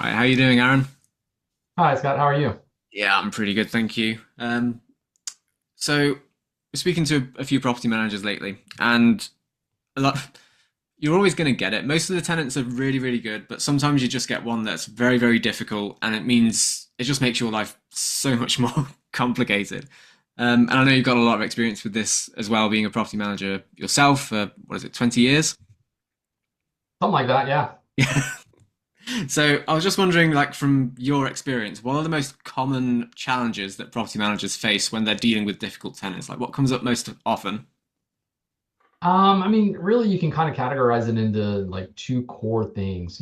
Right, how you doing, Aaron? Hi, Scott. How are you? Yeah, I'm pretty good, thank you. So we're speaking to a few property managers lately, and a lot. You're always going to get it. Most of the tenants are really, really good, but sometimes you just get one that's very, very difficult, and it just makes your life so much more complicated. And I know you've got a lot of experience with this as well, being a property manager yourself for what is it, 20 years? Something like that, yeah. So I was just wondering, like from your experience, what are the most common challenges that property managers face when they're dealing with difficult tenants? Like what comes up most often? Really, you can kind of categorize it into like two core things.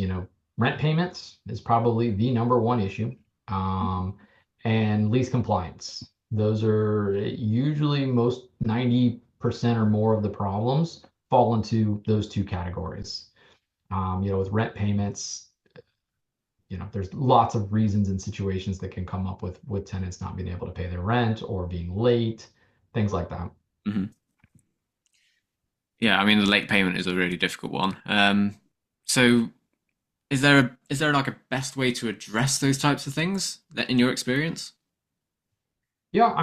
Rent payments is probably the number one issue, um, and lease compliance. Those are usually most 90% or more of the problems fall into those two categories. With rent payments, there's lots of reasons and situations that can come up with tenants not being able to pay their rent or being late, things like that. Hmm. Yeah, I mean the late payment is a really difficult one. So is there like a best way to address those types of things that in your experience? Yeah,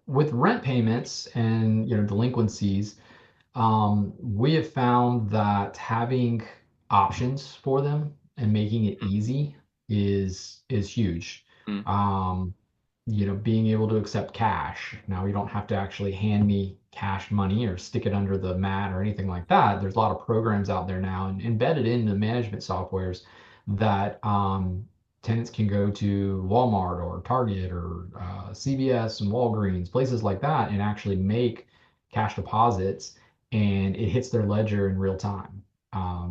with rent payments and delinquencies, we have found that having options for them and making it easy is huge. Mm. Um, Being able to accept cash. Now you don't have to actually hand me cash money or stick it under the mat or anything like that. There's a lot of programs out there now and embedded in the management softwares that tenants can go to Walmart or Target or CVS and Walgreens, places like that, and actually make cash deposits, and it hits their ledger in real time.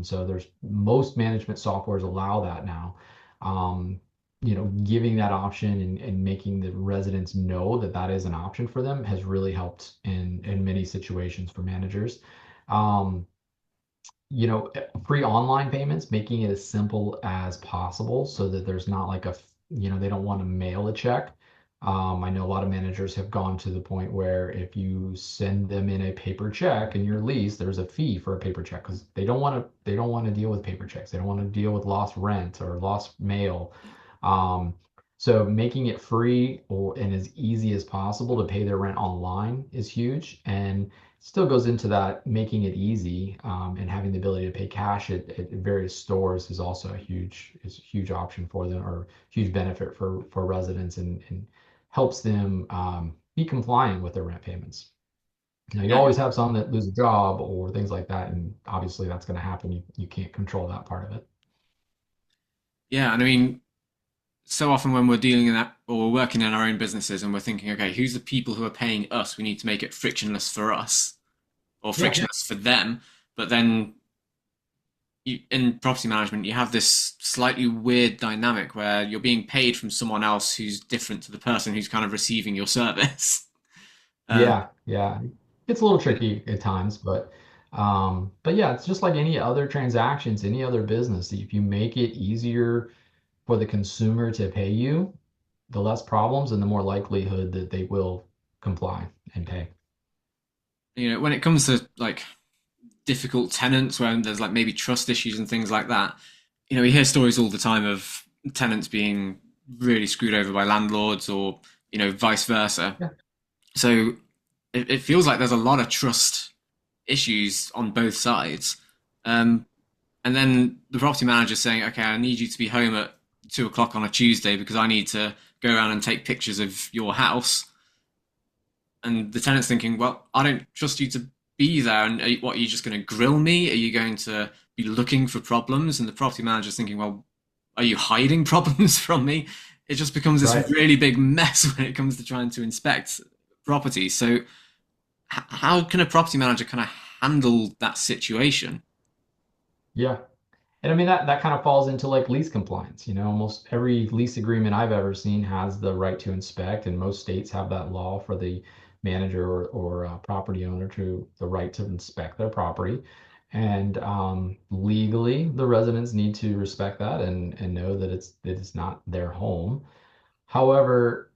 So there's most management softwares allow that now. Um, Giving that option and making the residents know that that is an option for them has really helped in many situations for managers. Um, Free online payments, making it as simple as possible so that there's not like they don't want to mail a check. I know a lot of managers have gone to the point where if you send them in a paper check in your lease, there's a fee for a paper check because they don't want to deal with paper checks. They don't want to deal with lost rent or lost mail. Um, so making it free and as easy as possible to pay their rent online is huge. And still goes into that making it easy, and having the ability to pay cash at various stores is a huge option for them or huge benefit for residents and helps them be compliant with their rent payments. You Yeah, always have some that lose a job or things like that, and obviously that's going to happen. You can't control that part of it. yeah, and I mean so often when we're dealing in that or we're working in our own businesses and we're thinking, okay, who's the people who are paying us? We need to make it frictionless for us or Yeah. frictionless for them. But then in property management, you have this slightly weird dynamic where you're being paid from someone else who's different to the person who's kind of receiving your service. Um, Yeah. It's a little tricky at times, but yeah, it's just like any other transactions, any other business. If you make it easier for the consumer to pay you, the less problems and the more likelihood that they will comply and pay. when it comes to like difficult tenants, when there's like maybe trust issues and things like that, we hear stories all the time of tenants being really screwed over by landlords or vice versa. Yeah. So it feels like there's a lot of trust issues on both sides. Um, and then the property manager saying, okay, I need you to be home at 2 o'clock on a Tuesday because I need to go around and take pictures of your house. And the tenant's thinking, well, I don't trust you to be there. And what, are you just going to grill me? Are you going to be looking for problems? And the property manager's thinking, well, are you hiding problems from me? It just becomes this Right. really big mess when it comes to trying to inspect property. So how can a property manager kind of handle that situation? Yeah. And that kind of falls into like lease compliance. Almost every lease agreement I've ever seen has the right to inspect, and most states have that law for the manager or property owner to the right to inspect their property. And legally, the residents need to respect that and know that it's not their home. However,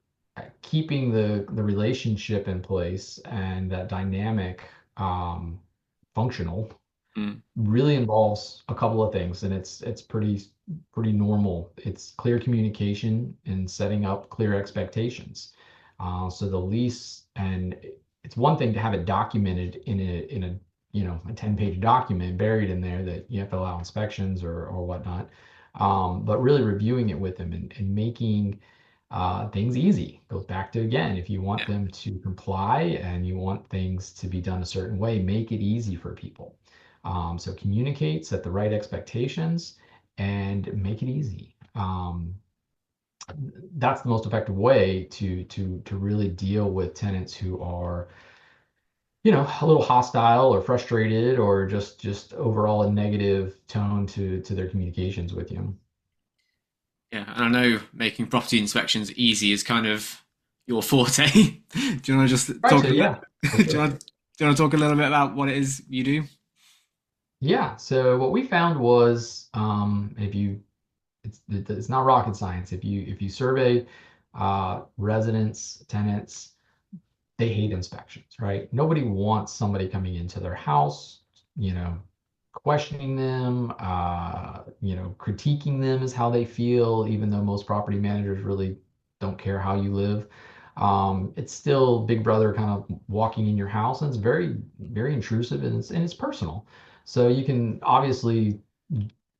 keeping the relationship in place and that dynamic functional Mm. Really involves a couple of things, and it's pretty normal. It's clear communication and setting up clear expectations. So the lease, and it's one thing to have it documented in a a 10-page document buried in there that you have to allow inspections or whatnot. But really reviewing it with them and making things easy. Goes back to, again, if you want Yeah. them to comply and you want things to be done a certain way, make it easy for people. So communicate, set the right expectations, and make it easy. That's the most effective way to really deal with tenants who are, a little hostile or frustrated or just overall a negative tone to their communications with you. Yeah, and I know making property inspections easy is kind of your forte. Do you want to just Right. talk So a little? yeah, for Do you sure. want, do you want to talk a little bit about what it is you do? Yeah. So what we found was, if you it's not rocket science. If you survey residents, tenants, they hate inspections, right? Nobody wants somebody coming into their house, you know, questioning them, critiquing them is how they feel, even though most property managers really don't care how you live. It's still Big Brother kind of walking in your house, and it's very, very intrusive, and it's personal. So you can obviously,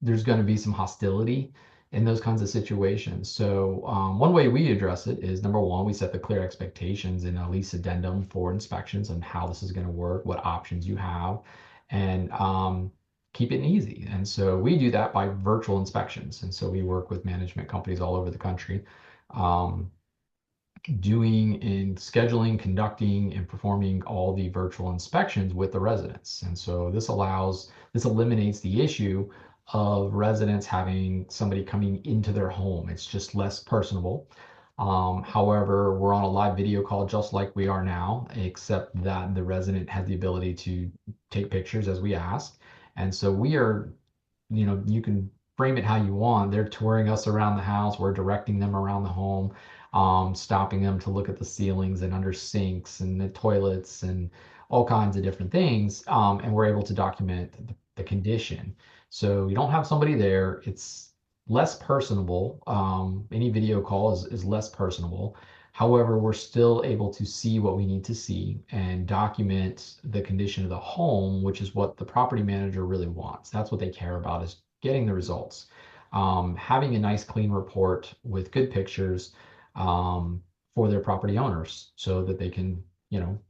there's going to be some hostility in those kinds of situations. So one way we address it is, number one, we set the clear expectations in a lease addendum for inspections and how this is going to work, what options you have, and keep it easy. And so we do that by virtual inspections. And so we work with management companies all over the country. Um, Doing and scheduling, conducting, and performing all the virtual inspections with the residents. And so this eliminates the issue of residents having somebody coming into their home. It's just less personable. However, we're on a live video call just like we are now, except that the resident has the ability to take pictures as we ask. And so we are, you can frame it how you want. They're touring us around the house. We're directing them around the home, stopping them to look at the ceilings and under sinks and the toilets and all kinds of different things. And we're able to document the condition. So you don't have somebody there. It's less personable. Any video call is less personable. However, we're still able to see what we need to see and document the condition of the home, which is what the property manager really wants. That's what they care about, is getting the results. Having a nice clean report with good pictures um, for their property owners so that they can,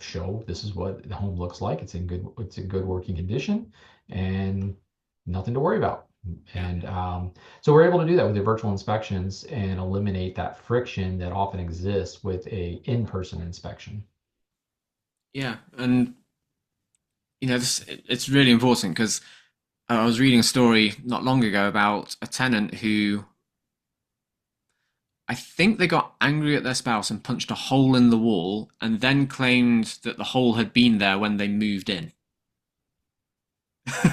show this is what the home looks like. It's in good working condition and nothing to worry about. Yeah. And so we're able to do that with the virtual inspections and eliminate that friction that often exists with a in-person inspection. Yeah, and it's really important because I was reading a story not long ago about a tenant who I think they got angry at their spouse and punched a hole in the wall and then claimed that the hole had been there when they moved in.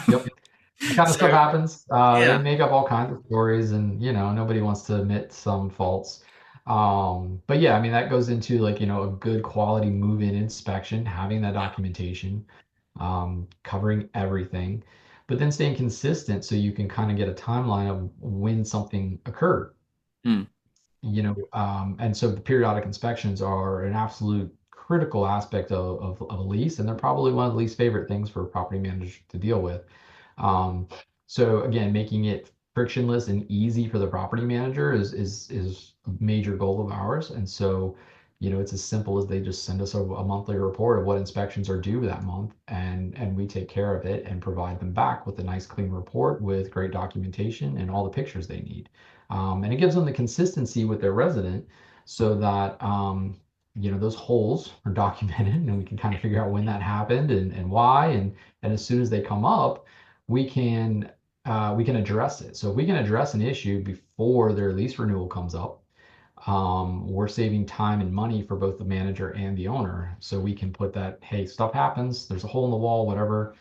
Yep. That kind of So, stuff happens. They yeah. make up all kinds of stories, and nobody wants to admit some faults. But yeah, I mean that goes into, like, a good quality move-in inspection, having that Yeah. documentation, covering everything, but then staying consistent so you can kind of get a timeline of when something occurred. Mm. And so the periodic inspections are an absolute critical aspect of a lease, and they're probably one of the least favorite things for property managers to deal with. Um, so again, making it frictionless and easy for the property manager is a major goal of ours. And so, it's as simple as they just send us a monthly report of what inspections are due that month, and we take care of it and provide them back with a nice clean report with great documentation and all the pictures they need. And it gives them the consistency with their resident so that those holes are documented and we can kind of figure out when that happened and why. And as soon as they come up, we can we can address it. So if we can address an issue before their lease renewal comes up, we're saving time and money for both the manager and the owner. So we can put that, hey, stuff happens, there's a hole in the wall, whatever,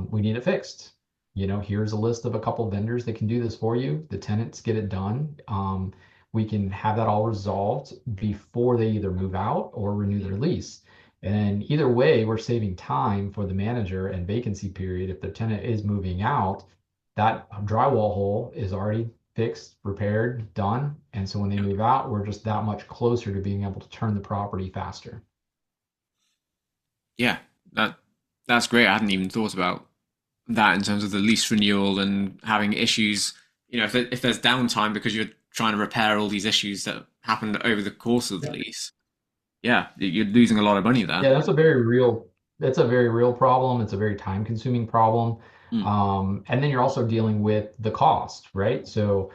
we need it fixed. Here's a list of a couple of vendors that can do this for you. The tenants get it done. We can have that all resolved before they either move out or renew their lease. And either way, we're saving time for the manager and vacancy period. If the tenant is moving out, that drywall hole is already fixed, repaired, done. And so when they Yeah. move out, we're just that much closer to being able to turn the property faster. Yeah, that that's great. I hadn't even thought about that in terms of the lease renewal and having issues. If there's downtime because you're trying to repair all these issues that happened over the course of the Yeah. lease, yeah, you're losing a lot of money there. Yeah, that's a very real problem. It's a very time consuming problem. Mm, And then you're also dealing with the cost, right? So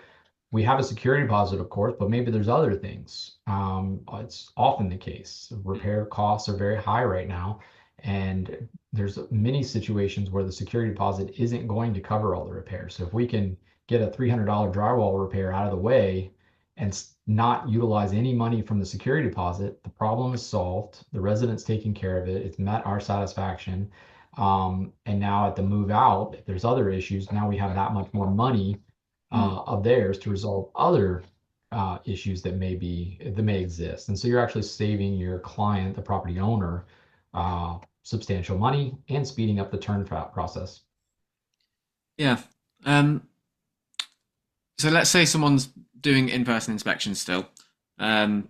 we have a security deposit, of course, but maybe there's other things. It's often the case. mm, Repair costs are very high right now, and there's many situations where the security deposit isn't going to cover all the repairs. So if we can get a $300 drywall repair out of the way and not utilize any money from the security deposit, the problem is solved. The resident's taking care of it. It's met our satisfaction. And now at the move out, if there's other issues, now we have that much more money mm. of theirs to resolve other issues that may exist. And so you're actually saving your client, the property owner, substantial money and speeding up the process. Yeah. Um, so let's say someone's doing in-person inspections still, um,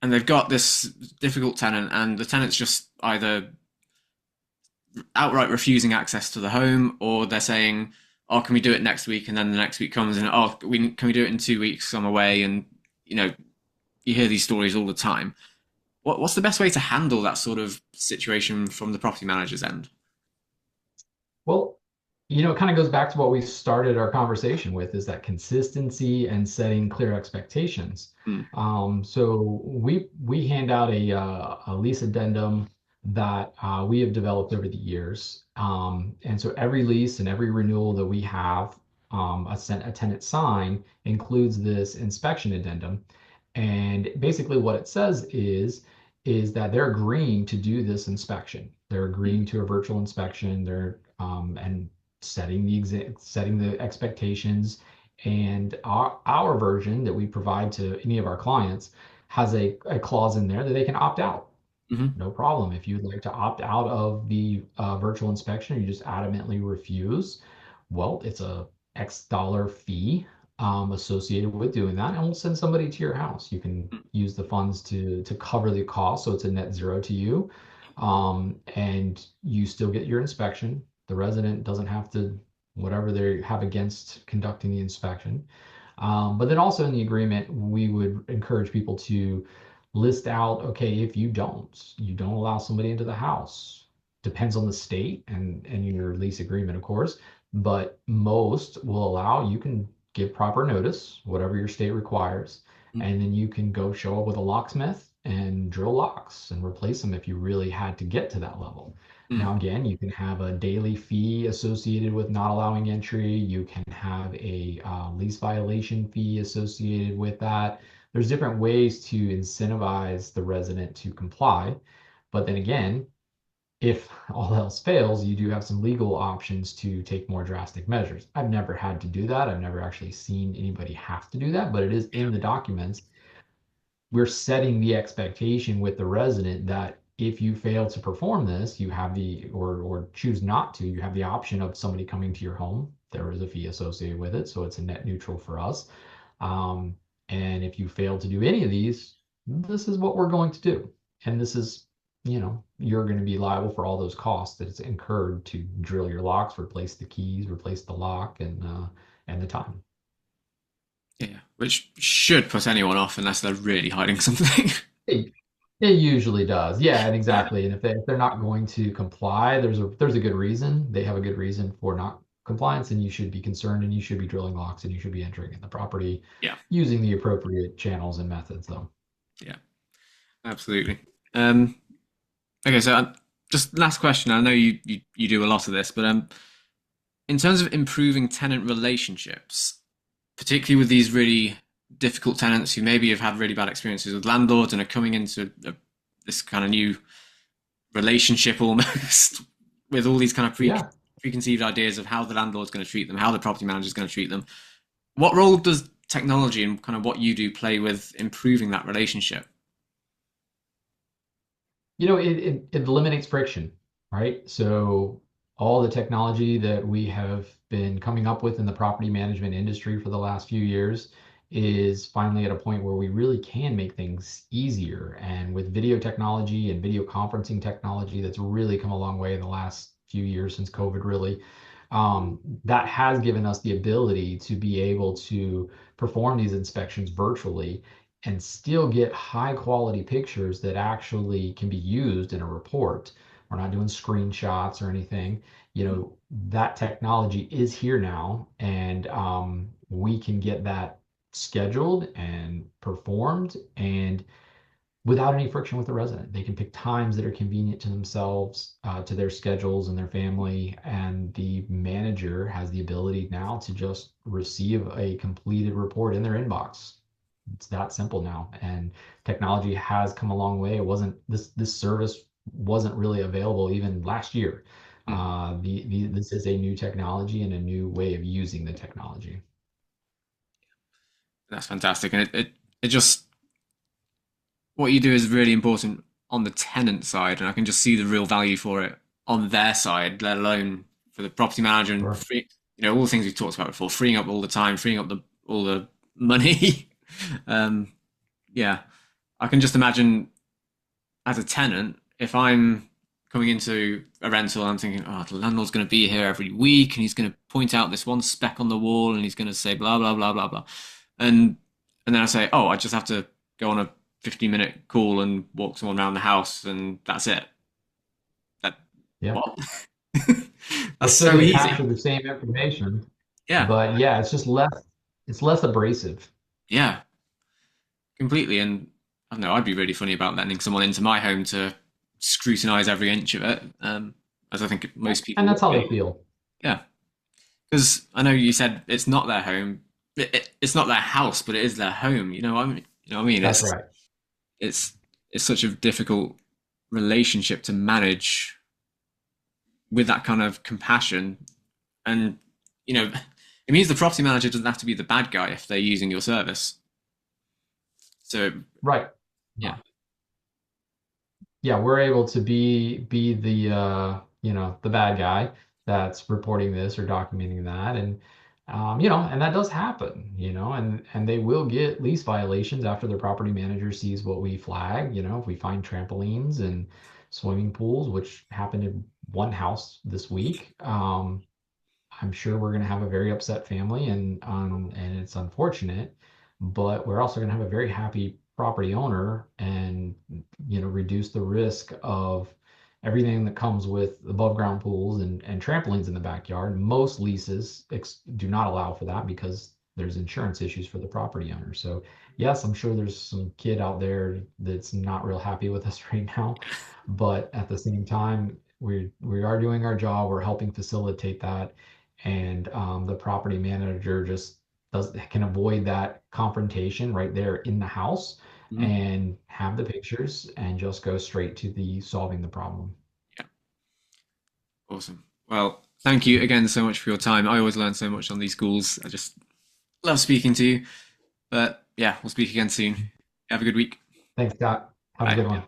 and they've got this difficult tenant, and the tenant's just either outright refusing access to the home, or they're saying, "Oh, can we do it next week?" And then the next week comes, and can we do it in 2 weeks? I'm away, and you know, you hear these stories all the time. What's the best way to handle that sort of situation from the property manager's end? Well, it kind of goes back to what we started our conversation with, is that consistency and setting clear expectations. Mm, So we hand out a lease addendum that we have developed over the years. And so every lease and every renewal that we have a tenant sign includes this inspection addendum. And basically what it says is that they're agreeing to do this inspection. They're mm, agreeing to a virtual inspection. They're and setting the expectations. And our version that we provide to any of our clients has a clause in there that they can opt out. hmm No problem. If you'd like to opt out of the virtual inspection, you just adamantly refuse. Well, it's a X dollar fee associated with doing that, and we'll send somebody to your house. You can use the funds to cover the cost, so it's a net zero to you, and you still get your inspection. The resident doesn't have to whatever they have against conducting the inspection. But then also in the agreement, we would encourage people to list out, okay, if you don't allow somebody into the house. Depends on the state and your lease agreement, of course, but most will allow you can give proper notice, whatever your state requires, mm, and then you can go show up with a locksmith and drill locks and replace them if you really had to get to that level. mm, Now, again, you can have a daily fee associated with not allowing entry. You can have a lease violation fee associated with that. There's different ways to incentivize the resident to comply. But then again, if all else fails, you do have some legal options to take more drastic measures. I've never had to do that. I've never actually seen anybody have to do that, but it is yeah, in the documents. We're setting the expectation with the resident that if you fail to perform this, you have or choose not to, you have the option of somebody coming to your home. There is a fee associated with it, so it's a net neutral for us. Um, and if you fail to do any of these, this is what we're going to do. And this is, you're going to be liable for all those costs that it's incurred to drill your locks, replace the keys, replace the lock, and the time. yeah. Which should put anyone off unless they're really hiding something. It, it usually does. Yeah, and Yeah, exactly. And if they're not going to comply, there's a good reason. They have a good reason for not compliance, and you should be concerned, and you should be drilling locks, and you should be entering in the property yeah, using the appropriate channels and methods, though. yeah. Absolutely. Um, okay, so just last question. I know you do a lot of this, but in terms of improving tenant relationships, particularly with these really difficult tenants who maybe have had really bad experiences with landlords and are coming into this kind of new relationship almost with all these kind of Yeah. preconceived ideas of how the landlord's going to treat them, how the property manager's going to treat them. What role does technology and kind of what you do play with improving that relationship? It eliminates friction, right? So all the technology that we have been coming up with in the property management industry for the last few years is finally at a point where we really can make things easier. And with video technology and video conferencing technology, that's really come a long way in the last few years since COVID, really. That has given us the ability to be able to perform these inspections virtually and still get high quality pictures that actually can be used in a report. We're not doing screenshots or anything. That technology is here now, and we can get that scheduled and performed and without any friction with the resident. They can pick times that are convenient to themselves, to their schedules and their family, and the manager has the ability now to just receive a completed report in their inbox. It's that simple now, and technology has come a long way. It wasn't this service wasn't really available even last year. Mm. This is a new technology and a new way of using the technology. That's fantastic, and it just what you do is really important on the tenant side, and I can just see the real value for it on their side, let alone for the property manager and Sure. free, all the things we've talked about before, freeing up all the time, freeing up the all the money. um, yeah, I can just imagine as a tenant if I'm coming into a rental, I'm thinking, oh, the landlord's going to be here every week, and he's going to point out this one speck on the wall, and he's going to say blah blah blah blah blah, and and then I say, oh, I just have to go on a 15-minute call and walk someone around the house, and that's it. That Yeah. what? We're That's still so going to easy. capture the same information, Yeah, but yeah, it's less abrasive. yeah, completely. And I don't know, I'd be really funny about letting someone into my home to scrutinize every inch of it, as I think most And people that's would how they be. feel. Yeah, because I know you said it's not their home, it's not their house, but it is their home. You know what I mean? That's right. It's it's such a difficult relationship to manage with that kind of compassion, and it means the property manager doesn't have to be the bad guy if they're using your service. So Right. yeah. Yeah, we're able to be the the bad guy that's reporting this or documenting that, and and that does happen, and they will get lease violations after their property manager sees what we flag. If we find trampolines and swimming pools, which happened in one house this week. I'm sure we're going to have a very upset family, and it's unfortunate, but we're also going to have a very happy property owner, and reduce the risk of everything that comes with above ground pools and trampolines in the backyard. Most leases do not allow for that because there's insurance issues for the property owner. So yes, I'm sure there's some kid out there that's not real happy with us right now, but at the same time, we are doing our job. We're helping facilitate that, and the property manager just can avoid that confrontation right there in the house Mhm. and have the pictures and just go straight to the solving the problem. Yeah, awesome. Well, thank you again so much for your time. I always learn so much on these calls. I just love speaking to you. But yeah, we'll speak again soon. Have a good week. Thanks, Scott. Have a Bye. good one.